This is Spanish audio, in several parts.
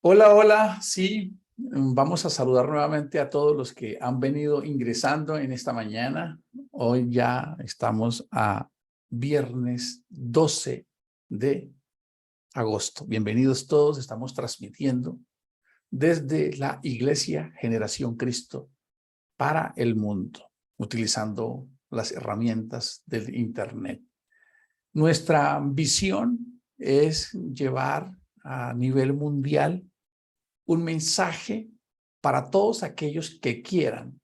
Hola, hola, sí, vamos a saludar nuevamente a todos los que han venido ingresando en esta mañana. Hoy ya estamos a viernes 12 de agosto. Bienvenidos todos, estamos transmitiendo desde la Iglesia Generación Cristo para el mundo, utilizando las herramientas del Internet. Nuestra visión es llevar a nivel mundial un mensaje para todos aquellos que quieran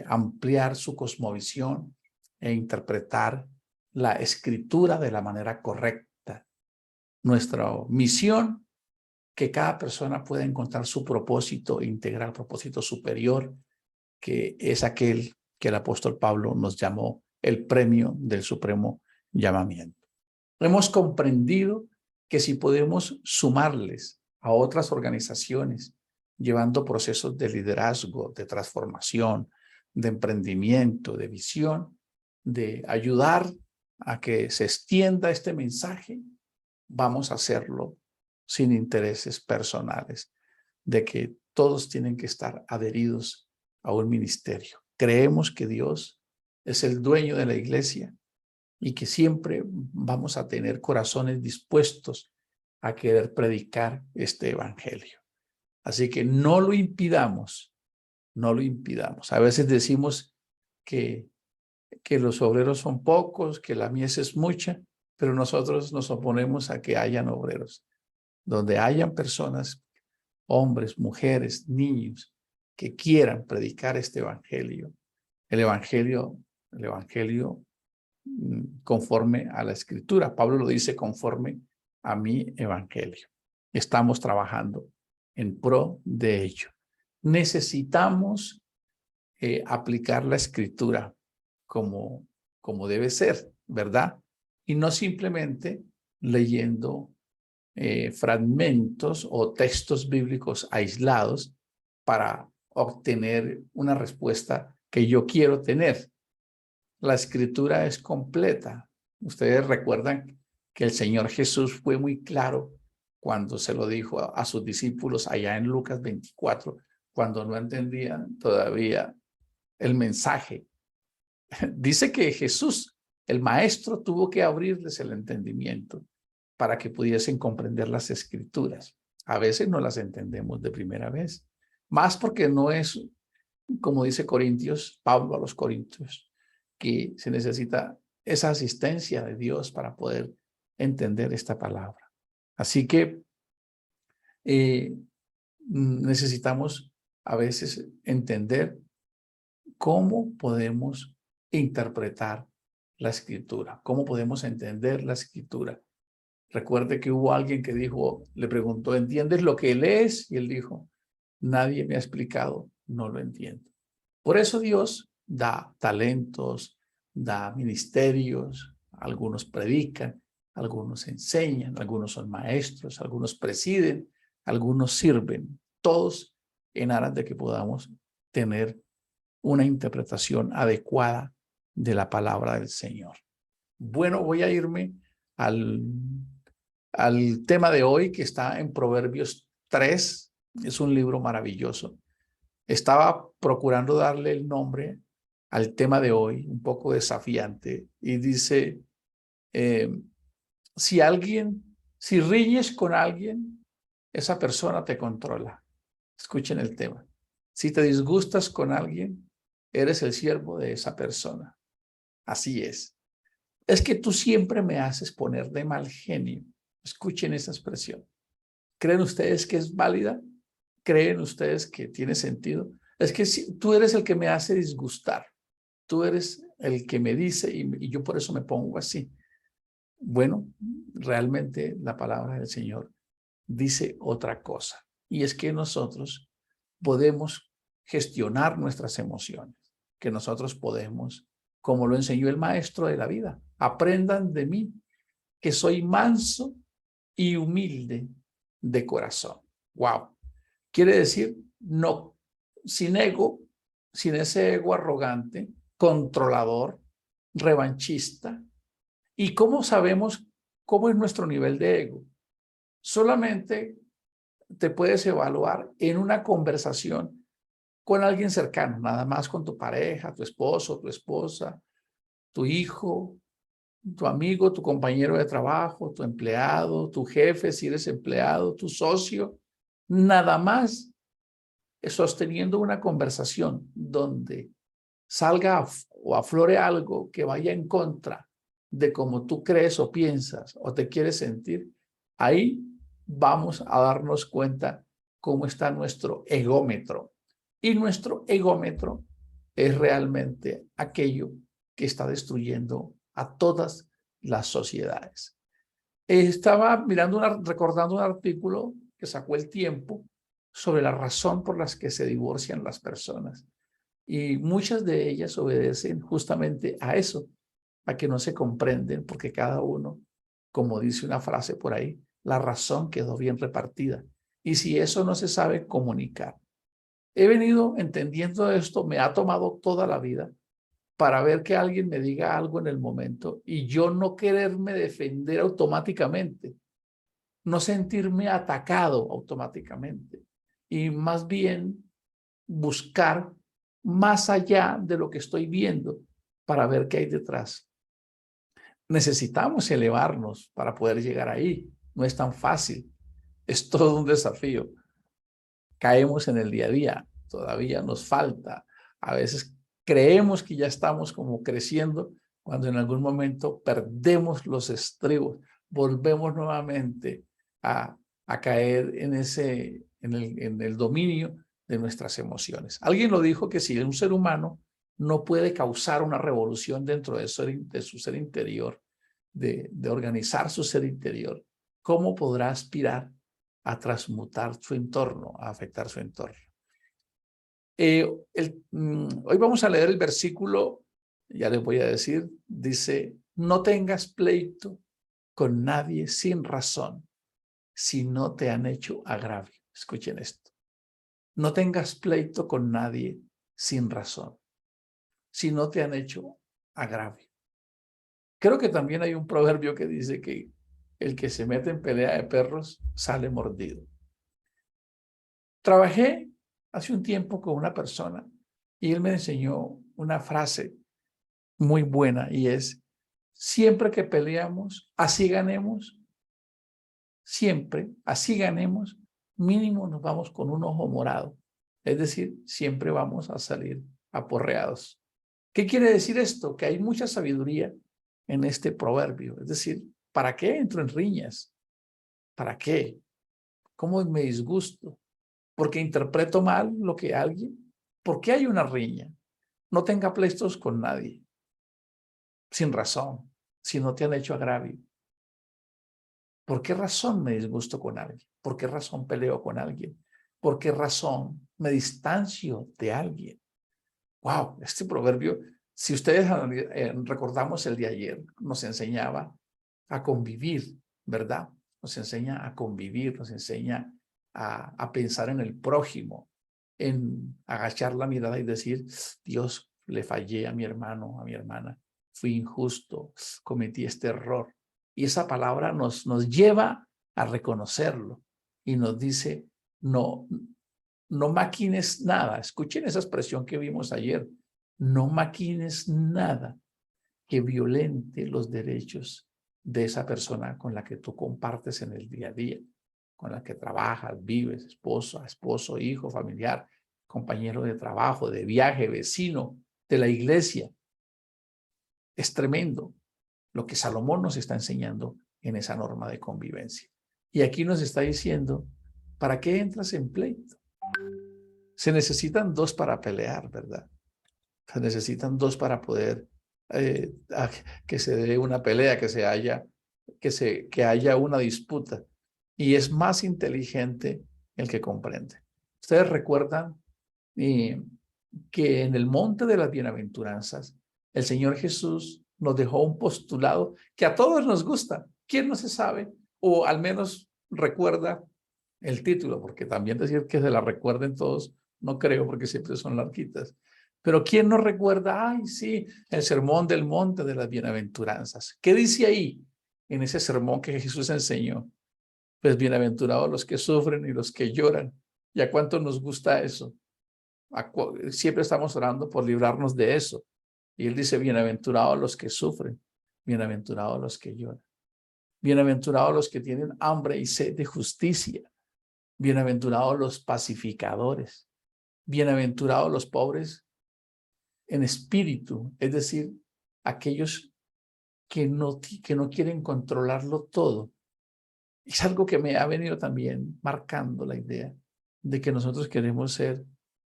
ampliar su cosmovisión e interpretar la escritura de la manera correcta. Nuestra misión, que cada persona pueda encontrar su propósito integral, propósito superior, que es aquel que el apóstol Pablo nos llamó el premio del supremo llamamiento. Hemos comprendido que si podemos sumarles a otras organizaciones, llevando procesos de liderazgo, de transformación, de emprendimiento, de visión, de ayudar a que se extienda este mensaje, vamos a hacerlo sin intereses personales, de que todos tienen que estar adheridos a un ministerio. Creemos que Dios es el dueño de la iglesia y que siempre vamos a tener corazones dispuestos a querer predicar este evangelio. Así que no lo impidamos, no lo impidamos. A veces decimos que los obreros son pocos, que la mies es mucha, pero nosotros nos oponemos a que hayan obreros. Donde hayan personas, hombres, mujeres, niños, que quieran predicar este evangelio, el evangelio conforme a la escritura. Pablo lo dice conforme a mi evangelio. Estamos trabajando en pro de ello. Necesitamos aplicar la escritura como debe ser, ¿verdad? Y no simplemente leyendo fragmentos o textos bíblicos aislados para obtener una respuesta que yo quiero tener. La escritura es completa. Ustedes recuerdan que el Señor Jesús fue muy claro cuando se lo dijo a sus discípulos allá en Lucas 24, cuando no entendían todavía el mensaje. Dice que Jesús, el maestro, tuvo que abrirles el entendimiento para que pudiesen comprender las escrituras. A veces no las entendemos de primera vez, más porque no es, como dice Corintios, Pablo a los Corintios, que se necesita esa asistencia de Dios para poder entender esta palabra. Así que necesitamos a veces entender cómo podemos interpretar la escritura, cómo podemos entender la escritura. Recuerde que hubo alguien que dijo, le preguntó, ¿entiendes lo que lees? Y él dijo, nadie me ha explicado, no lo entiendo. Por eso Dios da talentos, da ministerios, algunos predican, algunos enseñan, algunos son maestros, algunos presiden, algunos sirven, todos en aras de que podamos tener una interpretación adecuada de la palabra del Señor. Bueno, voy a irme al tema de hoy, que está en Proverbios 3. Es un libro maravilloso. Estaba procurando darle el nombre al tema de hoy, un poco desafiante, y dice, si riñes con alguien, esa persona te controla. Escuchen el tema. Si te disgustas con alguien, eres el siervo de esa persona. Así es. Es que tú siempre me haces poner de mal genio. Escuchen esa expresión. ¿Creen ustedes que es válida? ¿Creen ustedes que tiene sentido? Es que si, tú eres el que me hace disgustar. Tú eres el que me dice y yo por eso me pongo así. Bueno, realmente la palabra del Señor dice otra cosa. Y es que nosotros podemos gestionar nuestras emociones, que nosotros podemos, como lo enseñó el maestro de la vida, aprendan de mí, que soy manso y humilde de corazón. Wow. Quiere decir, no, sin ego, sin ese ego arrogante, controlador, revanchista. ¿Y cómo sabemos cómo es nuestro nivel de ego? Solamente te puedes evaluar en una conversación con alguien cercano, nada más con tu pareja, tu esposo, tu esposa, tu hijo, tu amigo, tu compañero de trabajo, tu empleado, tu jefe, si eres empleado, tu socio, nada más sosteniendo una conversación donde salga o aflore algo que vaya en contra de cómo tú crees o piensas o te quieres sentir, ahí vamos a darnos cuenta cómo está nuestro egómetro. Y nuestro egómetro es realmente aquello que está destruyendo a todas las sociedades. Estaba recordando un artículo que sacó El Tiempo sobre la razón por las que se divorcian las personas. Y muchas de ellas obedecen justamente a eso, a que no se comprenden porque cada uno, como dice una frase por ahí, la razón quedó bien repartida. Y si eso no se sabe comunicar. He venido entendiendo esto, me ha tomado toda la vida para ver que alguien me diga algo en el momento y yo no quererme defender automáticamente, no sentirme atacado automáticamente y más bien buscar más allá de lo que estoy viendo para ver qué hay detrás. Necesitamos elevarnos para poder llegar ahí. No es tan fácil. Es todo un desafío. Caemos en el día a día. Todavía nos falta. A veces creemos que ya estamos como creciendo cuando en algún momento perdemos los estribos. Volvemos nuevamente a caer en el dominio de nuestras emociones. Alguien lo dijo que si un ser humano no puede causar una revolución dentro de su ser interior, de organizar su ser interior, ¿cómo podrá aspirar a transmutar su entorno, a afectar su entorno? Hoy vamos a leer el versículo, ya les voy a decir, dice, no tengas pleito con nadie sin razón, si no te han hecho agravio. Escuchen esto. No tengas pleito con nadie sin razón, si no te han hecho agravio. Creo que también hay un proverbio que dice que el que se mete en pelea de perros sale mordido. Trabajé hace un tiempo con una persona y él me enseñó una frase muy buena y es, siempre que peleamos, así ganemos, siempre, así ganemos, mínimo nos vamos con un ojo morado. Es decir, siempre vamos a salir aporreados. ¿Qué quiere decir esto? Que hay mucha sabiduría en este proverbio. Es decir, ¿para qué entro en riñas? ¿Para qué? ¿Cómo me disgusto? ¿Porque interpreto mal lo que alguien? ¿Por qué hay una riña? No tenga pleitos con nadie, sin razón, si no te han hecho agravio. ¿Por qué razón me disgusto con alguien? ¿Por qué razón peleo con alguien? ¿Por qué razón me distancio de alguien? Wow, este proverbio, si ustedes recordamos el de ayer, nos enseñaba a convivir, ¿verdad? Nos enseña a convivir, nos enseña a pensar en el prójimo, en agachar la mirada y decir, Dios, le fallé a mi hermano, a mi hermana, fui injusto, cometí este error. Y esa palabra nos lleva a reconocerlo y nos dice, no, no maquines nada. Escuchen esa expresión que vimos ayer. No maquines nada que violente los derechos de esa persona con la que tú compartes en el día a día, con la que trabajas, vives, esposo, hijo, familiar, compañero de trabajo, de viaje, vecino, de la iglesia. Es tremendo lo que Salomón nos está enseñando en esa norma de convivencia. Y aquí nos está diciendo, ¿para qué entras en pleito? Se necesitan dos para pelear, ¿verdad? Se necesitan dos para poder que se dé una pelea, que haya una disputa. Y es más inteligente el que comprende. Ustedes recuerdan que en el monte de las bienaventuranzas, el Señor Jesús nos dejó un postulado que a todos nos gusta. ¿Quién no se sabe? O al menos recuerda el título, porque también decir que se la recuerden todos, no creo, porque siempre son larguitas. Pero ¿quién no recuerda? Ay, sí, el sermón del monte de las bienaventuranzas. ¿Qué dice ahí en ese sermón que Jesús enseñó? Pues bienaventurados los que sufren y los que lloran. ¿Y a cuánto nos gusta eso? Siempre estamos orando por librarnos de eso. Y él dice, bienaventurados los que sufren, bienaventurados los que lloran. Bienaventurados los que tienen hambre y sed de justicia. Bienaventurados los pacificadores. Bienaventurados los pobres en espíritu, es decir, aquellos que no quieren controlarlo todo. Es algo que me ha venido también marcando la idea de que nosotros queremos ser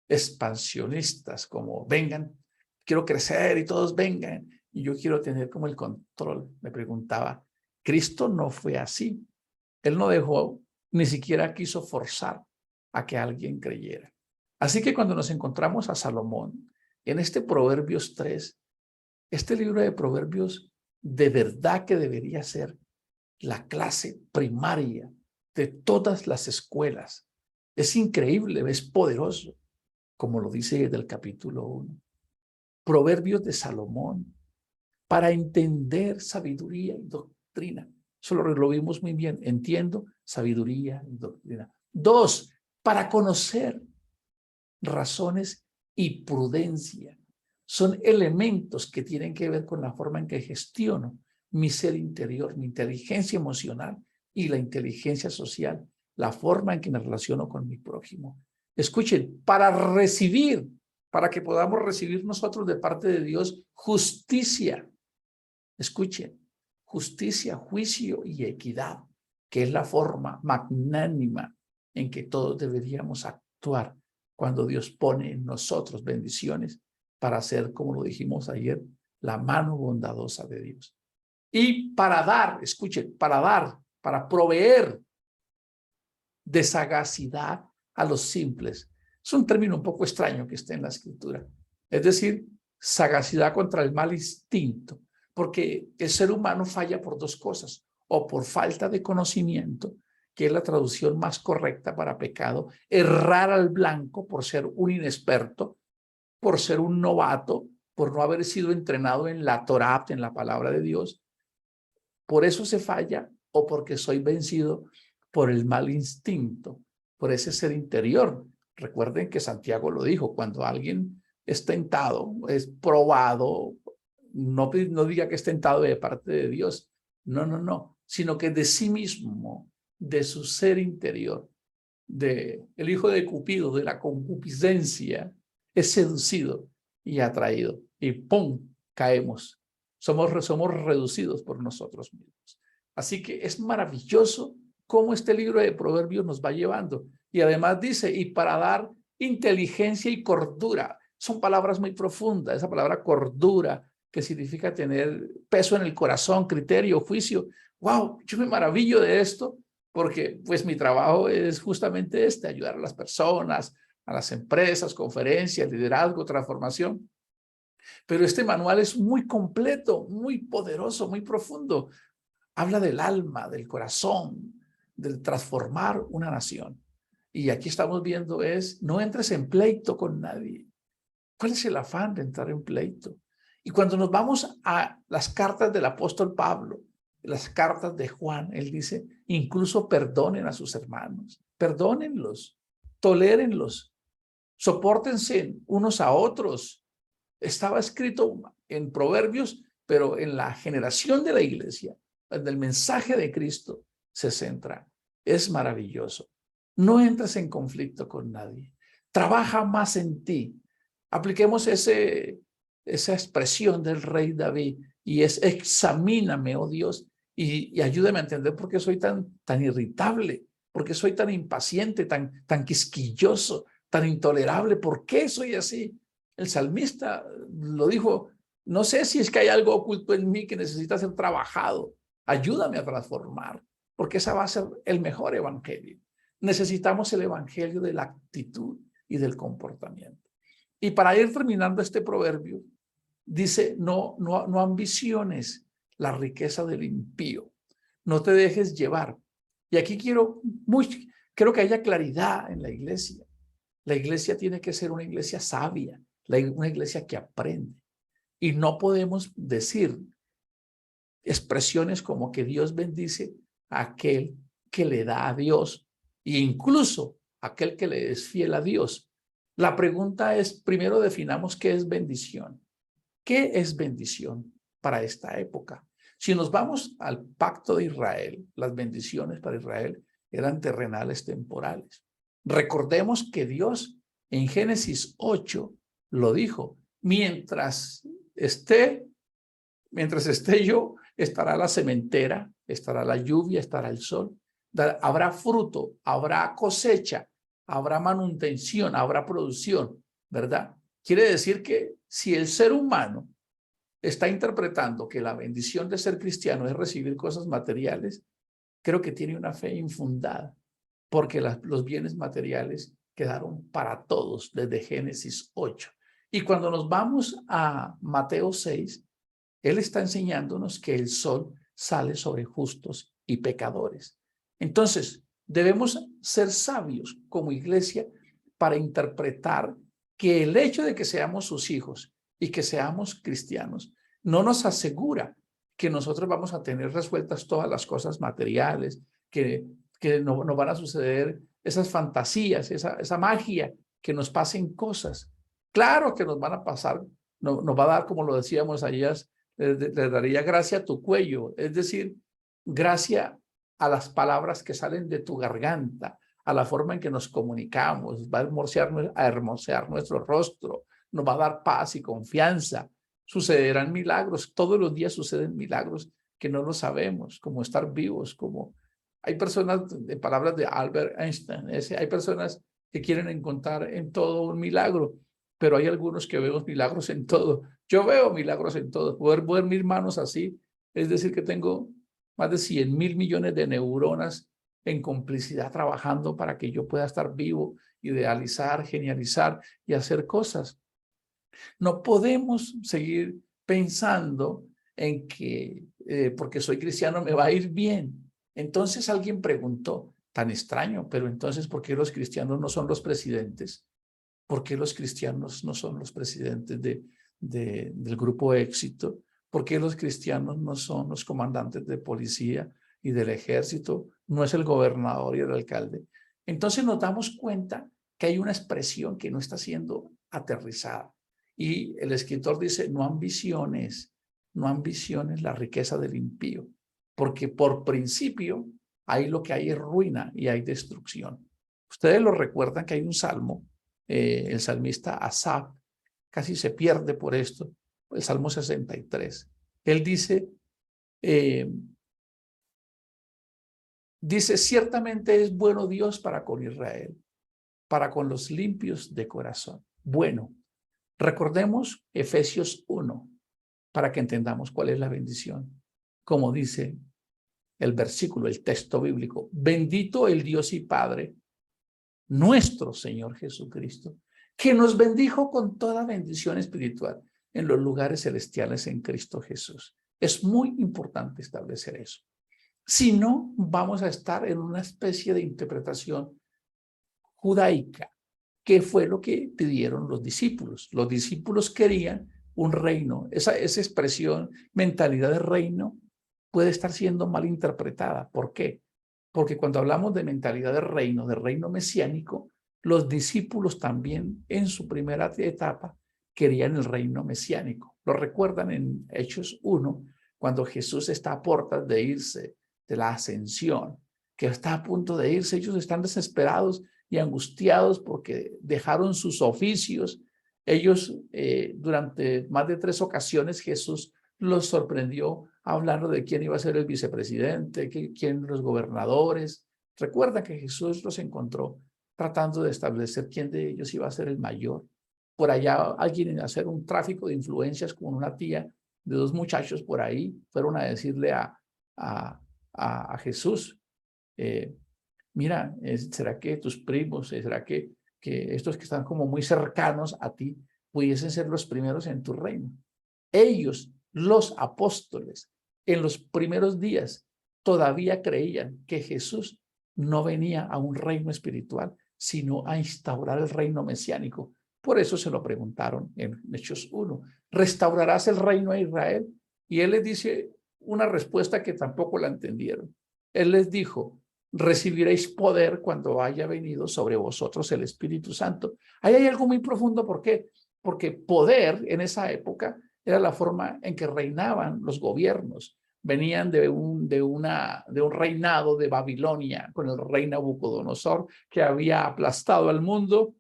expansionistas, como vengan, quiero crecer y todos vengan, y yo quiero tener como el control. Me preguntaba, Cristo no fue así. Él no dejó, ni siquiera quiso forzar a que alguien creyera. Así que cuando nos encontramos a Salomón, en este Proverbios 3, este libro de Proverbios de verdad que debería ser la clase primaria de todas las escuelas. Es increíble, es poderoso, como lo dice desde el capítulo 1. Proverbios de Salomón, para entender sabiduría y doctrina. Eso lo vimos muy bien. Entiendo sabiduría y doctrina. 2, para conocer razones y prudencia. Son elementos que tienen que ver con la forma en que gestiono mi ser interior, mi inteligencia emocional y la inteligencia social, la forma en que me relaciono con mi prójimo. Escuchen, para recibir, para que podamos recibir nosotros de parte de Dios justicia. Escuchen, justicia, juicio y equidad, que es la forma magnánima en que todos deberíamos actuar cuando Dios pone en nosotros bendiciones para hacer, como lo dijimos ayer, la mano bondadosa de Dios. Y para dar, escuchen, para dar, para proveer de sagacidad a los simples. Es un término un poco extraño que está en la escritura. Es decir, sagacidad contra el mal instinto, porque el ser humano falla por 2 cosas, o por falta de conocimiento, que es la traducción más correcta para pecado, errar al blanco por ser un inexperto, por ser un novato, por no haber sido entrenado en la Torá, en la palabra de Dios. Por eso se falla, o porque soy vencido por el mal instinto, por ese ser interior. Recuerden que Santiago lo dijo, cuando alguien es tentado, es probado, no diga que es tentado de parte de Dios, no, sino que de sí mismo, de su ser interior, de el hijo de Cupido, de la concupiscencia, es seducido y atraído, y ¡pum!, caemos. Somos reducidos por nosotros mismos. Así que es maravilloso cómo este libro de Proverbios nos va llevando. Y además dice, y para dar inteligencia y cordura. Son palabras muy profundas. Esa palabra cordura, que significa tener peso en el corazón, criterio, juicio. ¡Wow! Yo me maravillo de esto porque pues mi trabajo es justamente ayudar a las personas, a las empresas, conferencias, liderazgo, transformación. Pero este manual es muy completo, muy poderoso, muy profundo. Habla del alma, del corazón, del transformar una nación. Y aquí estamos viendo no entres en pleito con nadie. ¿Cuál es el afán de entrar en pleito? Y cuando nos vamos a las cartas del apóstol Pablo, las cartas de Juan, él dice, incluso perdonen a sus hermanos, perdónenlos, tolérenlos, sopórtense unos a otros. Estaba escrito en Proverbios, pero en la generación de la iglesia, donde el mensaje de Cristo se centra. Es maravilloso. No entres en conflicto con nadie. Trabaja más en ti. Apliquemos esa expresión del rey David y es examíname, oh Dios, y ayúdame a entender por qué soy tan irritable, por qué soy tan impaciente, tan quisquilloso, tan intolerable. ¿Por qué soy así? El salmista lo dijo, no sé si es que hay algo oculto en mí que necesita ser trabajado. Ayúdame a transformar, porque esa va a ser el mejor evangelio. Necesitamos el evangelio de la actitud y del comportamiento. Y para ir terminando este proverbio, dice, no ambiciones la riqueza del impío. No te dejes llevar. Y aquí quiero que haya claridad en la iglesia. La iglesia tiene que ser una iglesia sabia, una iglesia que aprende. Y no podemos decir expresiones como que Dios bendice a aquel que le da a Dios e incluso aquel que le es fiel a Dios. La pregunta es, primero definamos qué es bendición. ¿Qué es bendición para esta época? Si nos vamos al pacto de Israel, las bendiciones para Israel eran terrenales, temporales. Recordemos que Dios en Génesis 8 lo dijo, mientras esté yo, estará la sementera, estará la lluvia, estará el sol, habrá fruto, habrá cosecha, habrá manutención, habrá producción, ¿verdad? Quiere decir que si el ser humano está interpretando que la bendición de ser cristiano es recibir cosas materiales, creo que tiene una fe infundada, porque los bienes materiales quedaron para todos desde Génesis 8. Y cuando nos vamos a Mateo 6, él está enseñándonos que el sol sale sobre justos y pecadores. Entonces, debemos ser sabios como iglesia para interpretar que el hecho de que seamos sus hijos y que seamos cristianos no nos asegura que nosotros vamos a tener resueltas todas las cosas materiales, que no van a suceder esas fantasías, esa magia, que nos pasen cosas. Claro que nos van a pasar, nos va a dar, como lo decíamos ayer, le daría gracia a tu cuello, es decir, gracia a las palabras que salen de tu garganta, a la forma en que nos comunicamos, va a hermosear nuestro rostro, nos va a dar paz y confianza. Sucederán milagros, todos los días suceden milagros que no lo sabemos, como estar vivos, como hay personas, de palabras de Albert Einstein, hay personas que quieren encontrar en todo un milagro, pero hay algunos que vemos milagros en todo. Yo veo milagros en todo. Poder ver mis manos así, es decir, que tengo más de 100.000 millones de neuronas en complicidad trabajando para que yo pueda estar vivo, idealizar, genializar y hacer cosas. No podemos seguir pensando en que porque soy cristiano me va a ir bien. Entonces alguien preguntó, tan extraño, pero entonces, ¿por qué los cristianos no son los presidentes? ¿Por qué los cristianos no son los presidentes del grupo Éxito? ¿Por qué los cristianos no son los comandantes de policía y del ejército? No es el gobernador y el alcalde. Entonces nos damos cuenta que hay una expresión que no está siendo aterrizada. Y el escritor dice, no ambiciones la riqueza del impío, porque por principio ahí lo que hay es ruina y hay destrucción. Ustedes lo recuerdan que hay un salmo, el salmista Asaf casi se pierde por esto, el Salmo 63. Él dice, ciertamente es bueno Dios para con Israel, para con los limpios de corazón. Bueno, recordemos Efesios 1, para que entendamos cuál es la bendición. Como dice el versículo, el texto bíblico, bendito el Dios y Padre, nuestro Señor Jesucristo, que nos bendijo con toda bendición espiritual en los lugares celestiales en Cristo Jesús. Es muy importante establecer eso. Si no, vamos a estar en una especie de interpretación judaica. ¿Qué fue lo que pidieron los discípulos? Los discípulos querían un reino. Esa expresión, mentalidad de reino, puede estar siendo mal interpretada. ¿Por qué? Porque cuando hablamos de mentalidad de reino mesiánico, los discípulos también en su primera etapa querían el reino mesiánico. Lo recuerdan en Hechos 1, cuando Jesús está a puertas de irse de la ascensión, que está a punto de irse. Ellos están desesperados y angustiados porque dejaron sus oficios. Ellos, durante más de 3 ocasiones, Jesús los sorprendió hablando de quién iba a ser el vicepresidente, quién los gobernadores. Recuerda que Jesús los encontró tratando de establecer quién de ellos iba a ser el mayor. Por allá alguien hacer un tráfico de influencias con una tía de 2 muchachos por ahí, fueron a decirle a Jesús, mira, ¿será que tus primos, será que estos que están como muy cercanos a ti pudiesen ser los primeros en tu reino? Ellos, los apóstoles, en los primeros días todavía creían que Jesús no venía a un reino espiritual, sino a instaurar el reino mesiánico. Por eso se lo preguntaron en Hechos 1. ¿Restaurarás el reino a Israel? Y él les dice una respuesta que tampoco la entendieron. Él les dijo, recibiréis poder cuando haya venido sobre vosotros el Espíritu Santo. Ahí hay algo muy profundo. ¿Por qué? Porque poder en esa época era la forma en que reinaban los gobiernos. Venían de un reinado de Babilonia con el rey Nabucodonosor, que había aplastado al mundo.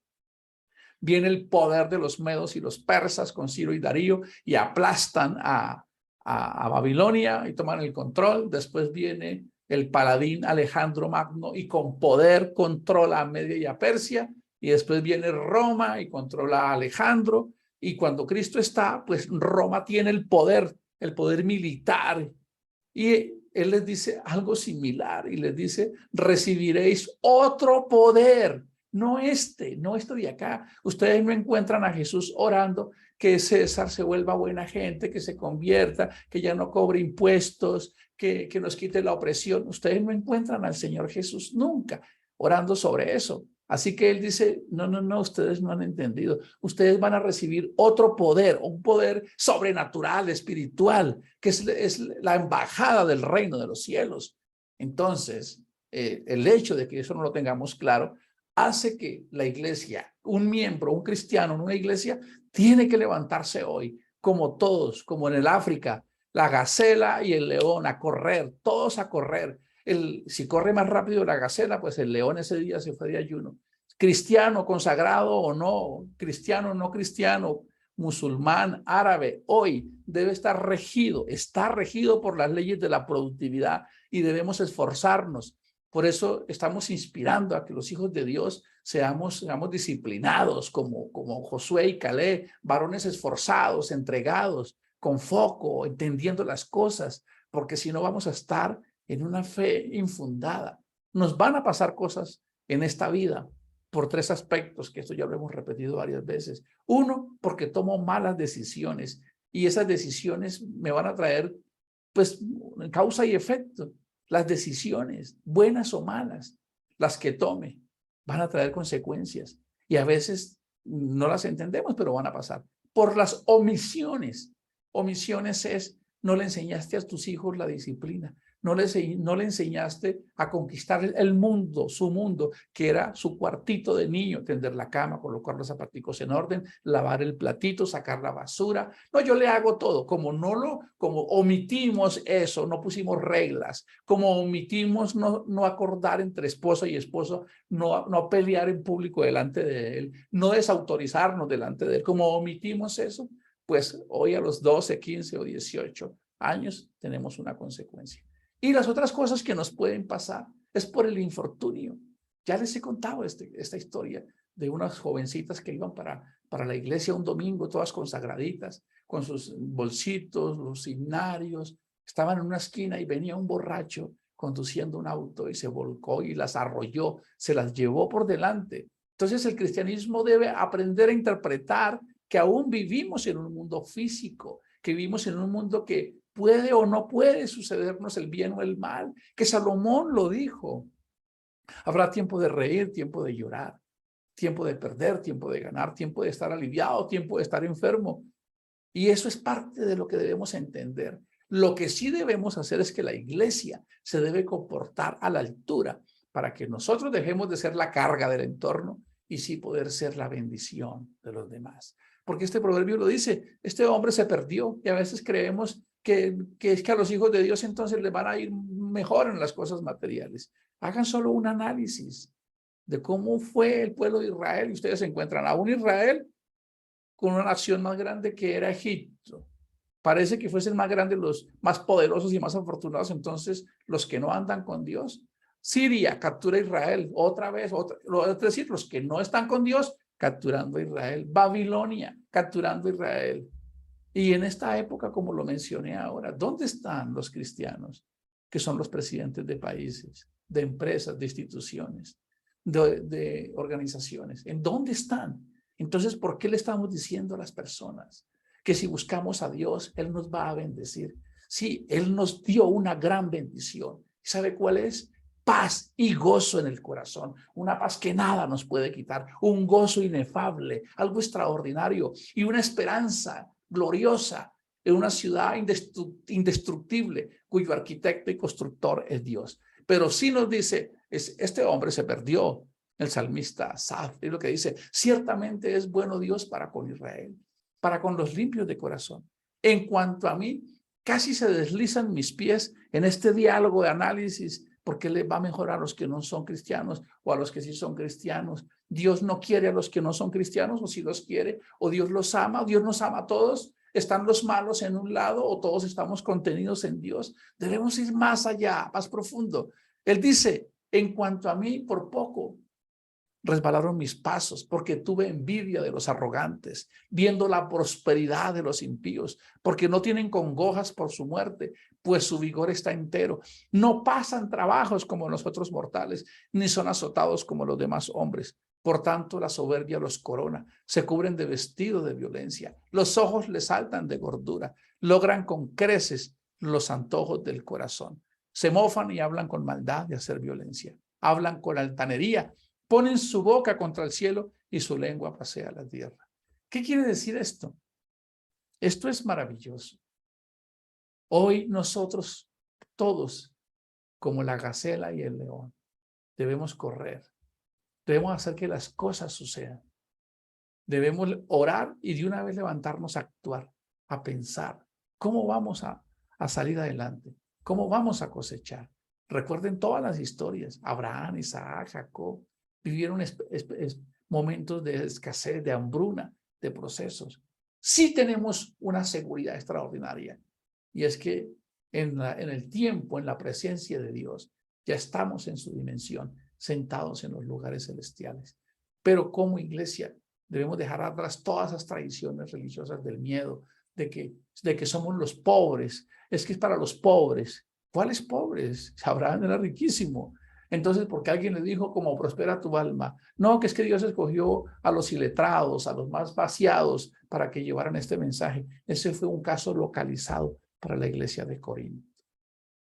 Viene el poder de los medos y los persas con Ciro y Darío y aplastan a Babilonia y toman el control. Después viene el paladín Alejandro Magno y con poder controla a Media y a Persia. Y después viene Roma y controla a Alejandro. Y cuando Cristo está, pues Roma tiene el poder militar. Y él les dice algo similar y les dice, recibiréis otro poder. No este de acá. Ustedes no encuentran a Jesús orando que César se vuelva buena gente, que se convierta, que ya no cobre impuestos, que nos quite la opresión. Ustedes no encuentran al Señor Jesús nunca orando sobre eso. Así que él dice, no, ustedes no han entendido. Ustedes van a recibir otro poder, un poder sobrenatural, espiritual, que es la embajada del reino de los cielos. Entonces, el hecho de que eso no lo tengamos claro hace que la iglesia, un miembro, un cristiano en una iglesia, tiene que levantarse hoy, como todos, como en el África, la gacela y el león, a correr, todos a correr. Si corre más rápido la gacela, pues el león ese día se fue de ayuno. Cristiano, consagrado o no, cristiano o no cristiano, musulmán, árabe, hoy debe estar regido, está regido por las leyes de la productividad y debemos esforzarnos. Por eso estamos inspirando a que los hijos de Dios seamos disciplinados como Josué y Caleb, varones esforzados, entregados, con foco, entendiendo las cosas, porque si no vamos a estar en una fe infundada. Nos van a pasar cosas en esta vida por tres aspectos, que esto ya lo hemos repetido varias veces. Uno, porque tomo malas decisiones y esas decisiones me van a traer pues causa y efecto. Las decisiones, buenas o malas, las que tome, van a traer consecuencias y a veces no las entendemos, pero van a pasar. Por las omisiones. Omisiones es, no le enseñaste a tus hijos la disciplina, no le enseñaste a conquistar el mundo, su mundo, que era su cuartito de niño, tender la cama, colocar los zapaticos en orden, lavar el platito, sacar la basura. No, yo le hago todo. Como omitimos eso, no pusimos reglas, como omitimos no acordar entre esposo y esposo, no pelear en público delante de él, no desautorizarnos delante de él, como omitimos eso, pues hoy a los 12, 15 o 18 años tenemos una consecuencia. Y las otras cosas que nos pueden pasar es por el infortunio. Ya les he contado esta historia de unas jovencitas que iban para la iglesia un domingo, todas consagraditas, con sus bolsitos, los himnarios. Estaban en una esquina y venía un borracho conduciendo un auto y se volcó y las arrolló, se las llevó por delante. Entonces el cristianismo debe aprender a interpretar que aún vivimos en un mundo físico, que vivimos en un mundo que puede o no puede sucedernos el bien o el mal, que Salomón lo dijo. Habrá tiempo de reír, tiempo de llorar, tiempo de perder, tiempo de ganar, tiempo de estar aliviado, tiempo de estar enfermo. Y eso es parte de lo que debemos entender. Lo que sí debemos hacer es que la iglesia se debe comportar a la altura para que nosotros dejemos de ser la carga del entorno y sí poder ser la bendición de los demás. Porque este proverbio lo dice, este hombre se perdió y a veces creemos que es que a los hijos de Dios entonces les van a ir mejor en las cosas materiales. Hagan solo un análisis de cómo fue el pueblo de Israel y ustedes se encuentran a un Israel con una nación más grande que era Egipto. Parece que fuesen más grandes los más poderosos y más afortunados entonces los que no andan con Dios. Siria captura a Israel otra vez, es decir, los que no están con Dios capturando a Israel. Babilonia capturando a Israel. Y en esta época, como lo mencioné ahora, ¿dónde están los cristianos? Que son los presidentes de países, de empresas, de instituciones, de organizaciones. ¿En dónde están? Entonces, ¿por qué le estamos diciendo a las personas que si buscamos a Dios, Él nos va a bendecir? Sí, Él nos dio una gran bendición. ¿Sabe cuál es? Paz y gozo en el corazón, una paz que nada nos puede quitar, un gozo inefable, algo extraordinario y una esperanza gloriosa en una ciudad indestructible cuyo arquitecto y constructor es Dios. Pero sí nos dice, Este hombre se perdió. El salmista Asaf es lo que dice: ciertamente es bueno Dios para con Israel, para con los limpios de corazón. En cuanto a mí, casi se deslizan mis pies en este diálogo de análisis, porque le va a mejorar a los que no son cristianos o a los que sí son cristianos. Dios no quiere a los que no son cristianos, o si los quiere, o Dios los ama, o Dios nos ama a todos. ¿Están los malos en un lado o todos estamos contenidos en Dios? Debemos ir más allá, más profundo. Él dice: en cuanto a mí, por poco resbalaron mis pasos, porque tuve envidia de los arrogantes, viendo la prosperidad de los impíos, porque no tienen congojas por su muerte, pues su vigor está entero. No pasan trabajos como los otros mortales, ni son azotados como los demás hombres. Por tanto, la soberbia los corona, se cubren de vestido de violencia, los ojos les saltan de gordura, logran con creces los antojos del corazón. Se mofan y hablan con maldad de hacer violencia, hablan con altanería, ponen su boca contra el cielo y su lengua pasea la tierra. ¿Qué quiere decir esto? Esto es maravilloso. Hoy nosotros todos, como la gacela y el león, debemos correr. Debemos hacer que las cosas sucedan. Debemos orar y de una vez levantarnos a actuar, a pensar. ¿Cómo vamos a salir adelante? ¿Cómo vamos a cosechar? Recuerden todas las historias. Abraham, Isaac, Jacob vivieron momentos de escasez, de hambruna, de procesos. Sí tenemos una seguridad extraordinaria, y es que en el tiempo, en la presencia de Dios, ya estamos en su dimensión, sentados en los lugares celestiales. Pero como iglesia debemos dejar atrás todas esas tradiciones religiosas del miedo, de que somos los pobres. Es que es para los pobres. ¿Cuáles pobres? Abraham era riquísimo. Entonces, porque alguien le dijo: como prospera tu alma. No, que es que Dios escogió a los iletrados, a los más vaciados, para que llevaran este mensaje. Ese fue un caso localizado para la iglesia de Corinto.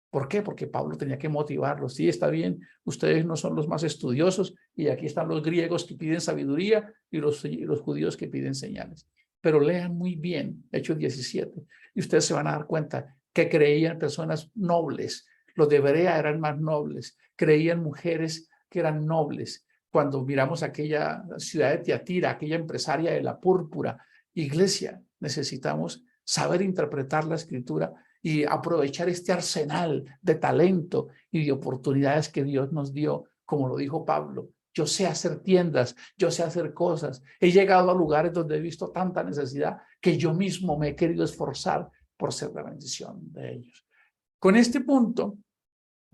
¿Por qué? Porque Pablo tenía que motivarlos. Sí, está bien, ustedes no son los más estudiosos, y aquí están los griegos que piden sabiduría y los judíos que piden señales. Pero lean muy bien Hechos 17 y ustedes se van a dar cuenta que creían personas nobles. Los de Berea eran más nobles, creían mujeres que eran nobles. Cuando miramos aquella ciudad de Tiatira, aquella empresaria de la púrpura, iglesia, necesitamos saber interpretar la escritura y aprovechar este arsenal de talento y de oportunidades que Dios nos dio. Como lo dijo Pablo: yo sé hacer tiendas, yo sé hacer cosas. He llegado a lugares donde he visto tanta necesidad que yo mismo me he querido esforzar por ser la bendición de ellos. Con este punto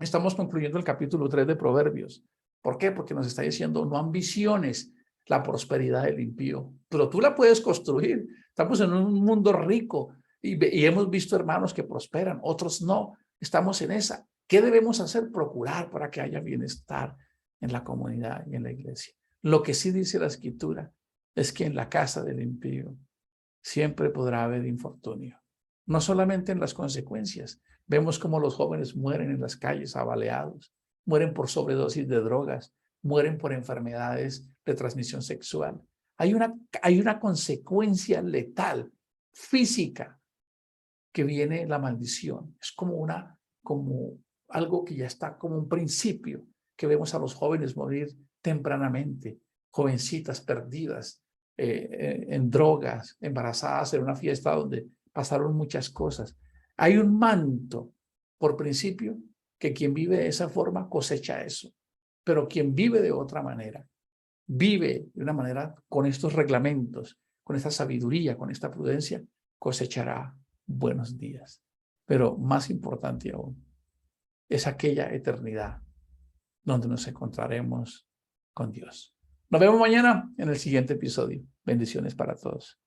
estamos concluyendo el capítulo 3 de Proverbios. ¿Por qué? Porque nos está diciendo: no ambiciones la prosperidad del impío, pero tú la puedes construir. Estamos en un mundo rico y hemos visto hermanos que prosperan, otros no. Estamos en esa. ¿Qué debemos hacer? Procurar para que haya bienestar en la comunidad y en la iglesia. Lo que sí dice la Escritura es que en la casa del impío siempre podrá haber infortunio. No solamente en las consecuencias. Vemos cómo los jóvenes mueren en las calles abaleados, mueren por sobredosis de drogas, mueren por enfermedades de transmisión sexual. Hay una consecuencia letal, física, que viene la maldición. Es como algo que ya está como un principio, que vemos a los jóvenes morir tempranamente, jovencitas perdidas en drogas, embarazadas en una fiesta donde pasaron muchas cosas. Hay un manto, por principio, que quien vive de esa forma cosecha eso, pero quien vive de otra manera, vive de una manera con estos reglamentos, con esta sabiduría, con esta prudencia, cosechará buenos días. Pero más importante aún, es aquella eternidad donde nos encontraremos con Dios. Nos vemos mañana en el siguiente episodio. Bendiciones para todos.